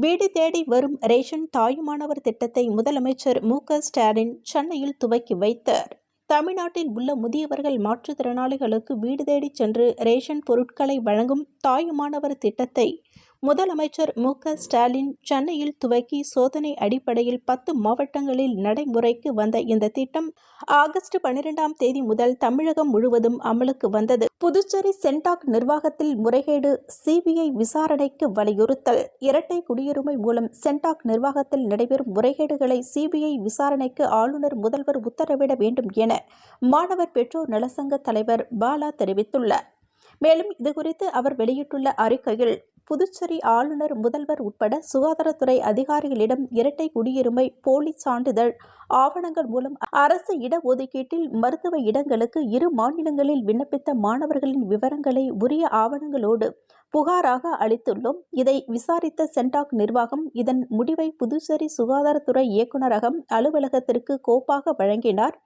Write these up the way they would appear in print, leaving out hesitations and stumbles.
வீடு தேடி வரும் ரேஷன் தாயுமானவர் திட்டத்தை முதலமைச்சர் மு.க.ஸ்டாலின் சென்னையில் துவக்கி வைத்தார். தமிழ்நாட்டில் உள்ள முதியவர்கள், மாற்றுத்திறனாளிகளுக்கு வீடு தேடி சென்று ரேஷன் பொருட்களை வழங்கும் தாயுமானவர் திட்டத்தை முதலமைச்சர் மு.க.ஸ்டாலின் சென்னையில் துவக்கி சோதனை அடிப்படையில் 10 மாவட்டங்களில் நடைமுறைக்கு வந்த இந்த திட்டம் ஆகஸ்ட் 12ஆம் தேதி முதல் தமிழகம் முழுவதும் அமலுக்கு வந்தது. புதுச்சேரி சென்டாக் நிர்வாகத்தில் முறைகேடு, சிபிஐ விசாரணைக்கு வலியுறுத்தல். இரட்டை குடியுரிமை மூலம் சென்டாக் நிர்வாகத்தில் நடைபெறும் முறைகேடுகளை சிபிஐ விசாரணைக்கு ஆளுநர், முதல்வர் உத்தரவிட வேண்டும் என மாணவர் பெற்றோர் நலசங்க தலைவர் பாலா தெரிவித்துள்ளார். மேலும் இதுகுறித்து அவர் வெளியிட்டுள்ள அறிக்கையில், புதுச்சேரி ஆளுநர், முதல்வர் உட்பட சுகாதாரத்துறை அதிகாரிகளிடம் இரட்டை குடியுரிமை, போலி சான்றிதழ் ஆவணங்கள் மூலம் அரசு இடஒதுக்கீட்டில் மருத்துவ இடங்களுக்கு 2 மாநிலங்களில் விண்ணப்பித்த மாணவர்களின் விவரங்களை உரிய ஆவணங்களோடு புகாராக அளித்துள்ளோம். இதை விசாரித்த சென்டாக் நிர்வாகம் இதன் முடிவை புதுச்சேரி சுகாதாரத்துறை இயக்குநரகம் அலுவலகத்திற்கு கோப்பாக வழங்கினார்.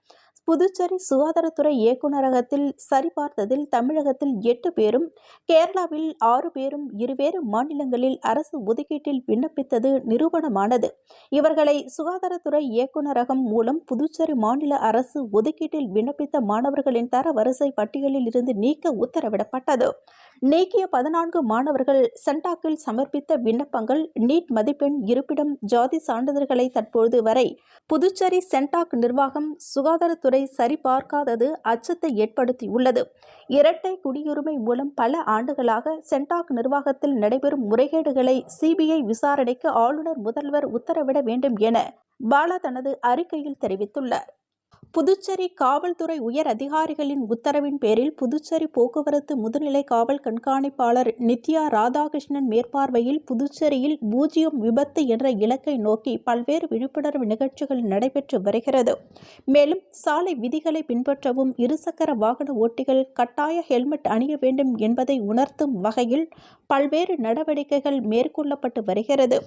புதுச்சேரி சுகாதாரத்துறை இயக்குநரகத்தில் சரிபார்த்ததில் தமிழகத்தில் 8 பேரும், கேரளாவில் 6 பேரும் இருவேறு மாநிலங்களில் அரசு ஒதுக்கீட்டில் விண்ணப்பித்தது நிரூபணமானது. இவர்களை சுகாதாரத்துறை இயக்குநரகம் மூலம் புதுச்சேரி மாநில அரசு ஒதுக்கீட்டில் விண்ணப்பித்த மாணவர்களின் தரவரிசை பட்டியலில் இருந்து நீக்க உத்தரவிடப்பட்டது. நீக்கிய 14 மாணவர்கள் சென்டாக்கில் சமர்ப்பித்த விண்ணப்பங்கள், நீட் மதிப்பெண், இருப்பிடம், ஜாதி சான்றிதழ்களை தற்போது வரை புதுச்சேரி சென்டாக் நிர்வாகம், சுகாதாரத்துறை சரிபார்க்காதது அச்சத்தை ஏற்படுத்தியுள்ளது. இரட்டை குடியுரிமை மூலம் பல ஆண்டுகளாக சென்டாக் நிர்வாகத்தில் நடைபெறும் முறைகேடுகளை சிபிஐ விசாரணைக்கு ஆளுநர், முதல்வர் உத்தரவிட வேண்டும் என பாலா தனது அறிக்கையில் தெரிவித்துள்ளார். புதுச்சேரி காவல்துறை உயர் அதிகாரிகளின் உத்தரவின் பேரில் புதுச்சேரி போக்குவரத்து முதுநிலை காவல் கண்காணிப்பாளர் நித்யா ராதாகிருஷ்ணன் மேற்பார்வையில் புதுச்சேரியில் 0 விபத்து என்ற இலக்கை நோக்கி பல்வேறு விழிப்புணர்வு நிகழ்ச்சிகள் நடைபெற்று வருகிறது. மேலும் சாலை விதிகளை பின்பற்றவும், இருசக்கர வாகன ஓட்டிகள் கட்டாய ஹெல்மெட் அணிய வேண்டும் என்பதை உணர்த்தும் வகையில் பல்வேறு நடவடிக்கைகள் மேற்கொள்ளப்பட்டு வருகிறது.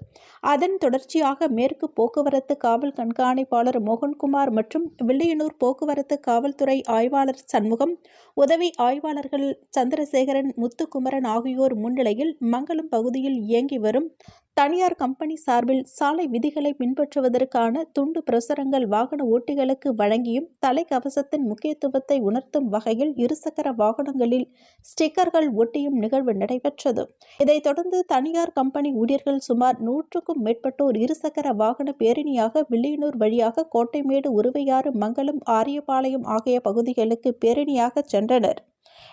அதன் தொடர்ச்சியாக மேற்கு போக்குவரத்து காவல் கண்காணிப்பாளர் மோகன்குமார் மற்றும் வில்லியனூர் போக்குவரத்து காவல்துறை ஆய்வாளர் சண்முகம், உதவி ஆய்வாளர்கள் சந்திரசேகரன், முத்துக்குமரன் ஆகியோர் முன்னிலையில் மங்கலம் பகுதியில் இயங்கி வரும் தனியார் கம்பெனி சார்பில் சாலை விதிகளை பின்பற்றுவதற்கான துண்டு பிரசுரங்கள் வாகன ஓட்டிகளுக்கு வழங்கியும், தலைக்கவசத்தின் முக்கியத்துவத்தை உணர்த்தும் வகையில் இருசக்கர வாகனங்களில் ஸ்டிக்கர்கள் ஒட்டியும் நிகழ்வு நடைபெற்றது. இதைத் தொடர்ந்து தனியார் கம்பெனி ஊழியர்கள் சுமார் 100க்கும் மேற்பட்டோர் இருசக்கர வாகன பேரணியாக வில்லியனூர் வழியாக கோட்டைமேடு, உருவையாறு, மங்கலம், ஆரியபாளையம் ஆகிய பகுதிகளுக்கு பேரணியாக சென்றனர்.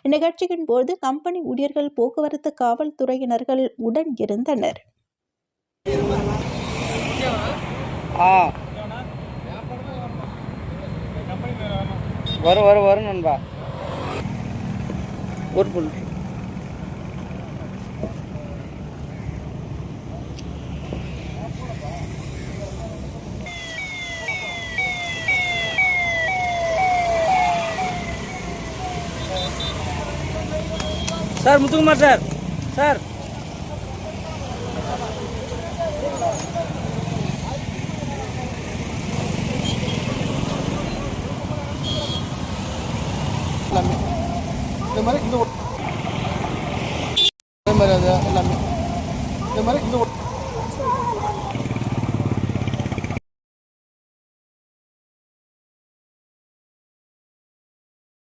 இந்நிகழ்ச்சியின் போது கம்பெனி ஊழியர்கள், போக்குவரத்து காவல்துறையினர்கள் உடன் இருந்தனர். வரும் நண்பா. ஒரு புல் சார், முத்துக்குமார் சார். சார் இந்த மாதிரி எல்லாமே இந்த மாதிரி